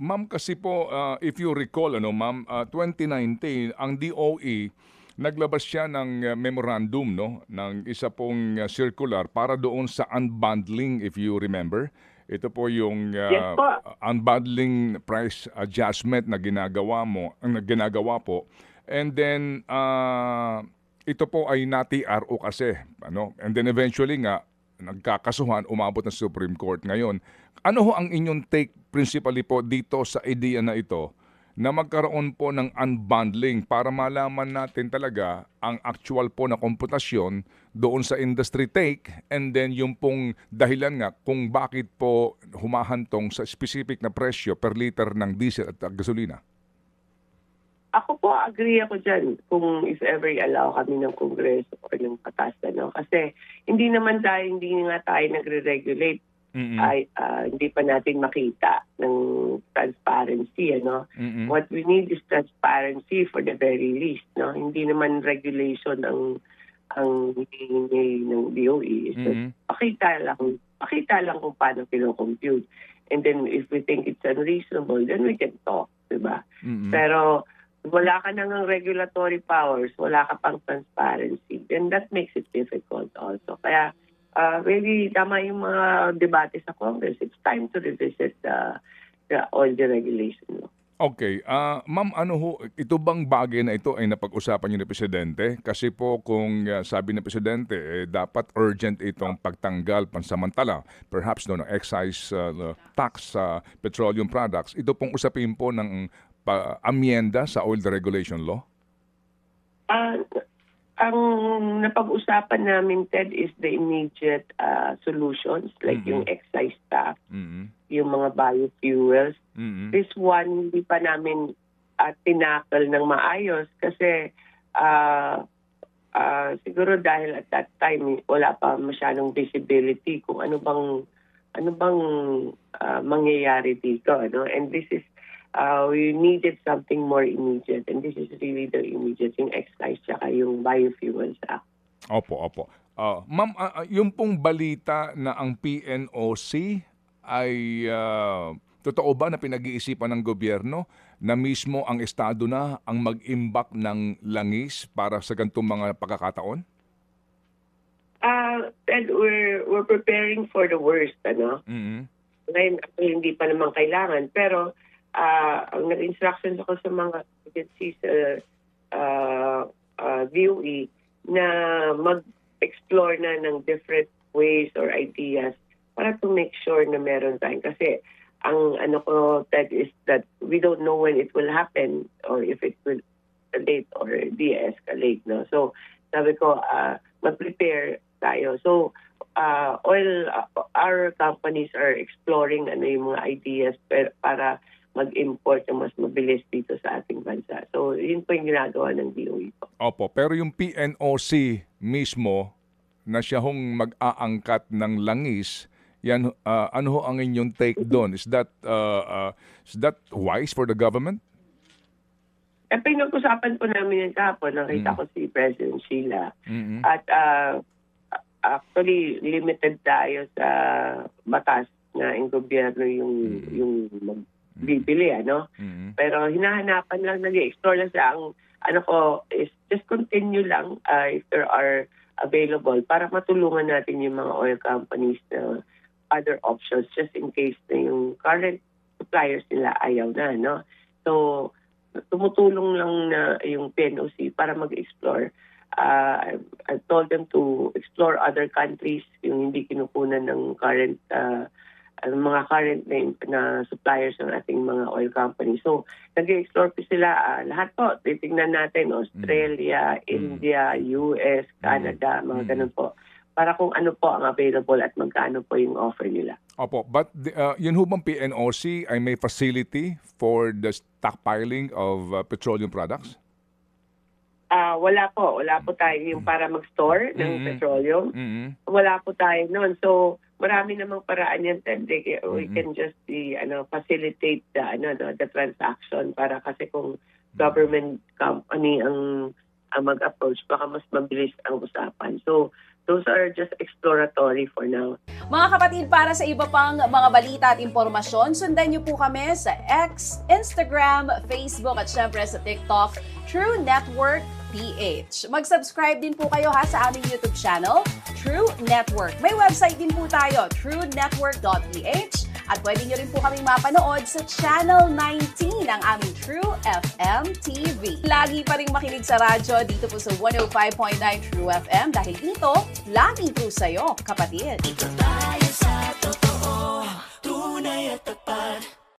Ma'am, kasi po, if you recall, ma'am, 2019, ang DOE, naglabas siya ng memorandum, no, ng isa pong circular para doon sa unbundling, if you remember. Ito po yung Yes po. unbundling price adjustment na ginagawa po. And then, ito po ay na-TRO kasi, ano, and then eventually nga, nagkakasuhan, umabot ng Supreme Court ngayon. Ano ho ang inyong take principally po dito sa idea na ito na magkaroon po ng unbundling para malaman natin talaga ang actual po na komputasyon doon sa industry take, and then yung pong dahilan nga kung bakit po humahantong sa specific na presyo per liter ng diesel at gasolina? Ako po, agree ako dyan kung if ever allow kami ng Kongreso or ng batas. Kasi hindi nga tayo nagre-regulate. Mm-mm. Hindi pa natin makita ng transparency. Mm-mm. What we need is transparency for the very least. Hindi naman regulation ang hinihingi ng DOE. So, Mm-mm. pakita lang kung paano kino-compute. And then if we think it's unreasonable, then we can talk, diba? Mm-mm. Pero wala ka nang regulatory powers, wala ka pang transparency, then that makes it difficult also. Kaya maybe tama yung mga debate sa Congress. It's time to revisit all the regulation. Okay. Ma'am, ano ho, ito bang bagay na ito ay napag-usapan niyo ni Presidente? Kasi po kung sabi ni Presidente, dapat urgent itong pagtanggal pansamantala, perhaps no, ng excise tax sa petroleum products. Ito pong usapin po ng amyenda sa oil deregulation law? Ang napag-usapan namin, Ted, is the immediate solutions like yung excise tax, yung mga biofuels. This one, hindi pa namin tinakal ng maayos kasi siguro dahil at that time wala pa masyadong visibility kung ano bang mangyayari dito. And this is we needed something more immediate, and this is really the immediate, yung excise tsaka yung biofuels act. Opo. Ma'am, yung pong balita na ang PNOC ay totoo ba na pinag-iisipan ng gobyerno na mismo ang estado na ang mag-imbak ng langis para sa ganitong mga pagkakataon? And we're preparing for the worst, Mm-hmm. Ngayon, hindi pa naman kailangan, pero ang nag-instructions ako sa mga agencies DOE na mag-explore na ng different ways or ideas para to make sure na meron tayong. Kasi ang that is that we don't know when it will happen or if it will escalate or de-escalate. No? So sabi ko, mag-prepare tayo. So our companies are exploring yung mga ideas para mag-import ng mas mabilis dito sa ating bansa. So, yun po yung ginagawa ng DOE po. Opo, pero yung PNOC mismo na siya hong mag-aangkat ng langis, yan, ano ho ang inyong take doon? Is that wise for the government? Pinag-usapan po namin yan kahapon. Nakita ko si President Sheila. Mm-hmm. At actually, limited tayo sa batas na yung gobyerno yung bibili, Mm-hmm. Pero hinahanapan lang, nag-explore lang sa is just continue lang if there are available para matulungan natin yung mga oil companies na other options just in case na yung current suppliers nila ayaw na, So, tumutulong lang na yung PNOC para mag-explore. I told them to explore other countries, yung hindi kinukunan ng current mga current na suppliers ng ating mga oil companies. So, nag-explore po sila. Lahat po, titignan natin, Australia, India, US, Canada, mga ganun po. Para kung ano po ang available at magkano po yung offer nila. Opo, but yun ho bang PNOC ay may facility for the stockpiling of petroleum products? Wala po tayo yung para mag-store ng petroleum. Mm-hmm. Wala po tayo noon. So, marami namang paraan yan. We can just facilitate the transaction para kasi kung government company ang mag-approach, baka mas mabilis ang usapan. So those are just exploratory for now. Mga kapatid, para sa iba pang mga balita at impormasyon, sundan niyo po kami sa X, Instagram, Facebook at syempre sa TikTok, True Network PH. Mag-subscribe din po kayo ha sa aming YouTube channel, True Network. May website din po tayo, truenetwork.ph, at pwede nyo rin po kaming mapanood sa Channel 19 ang aming True FM TV. Lagi pa rin makinig sa radyo dito po sa 105.9 True FM dahil dito, lagi po sa'yo, kapatid.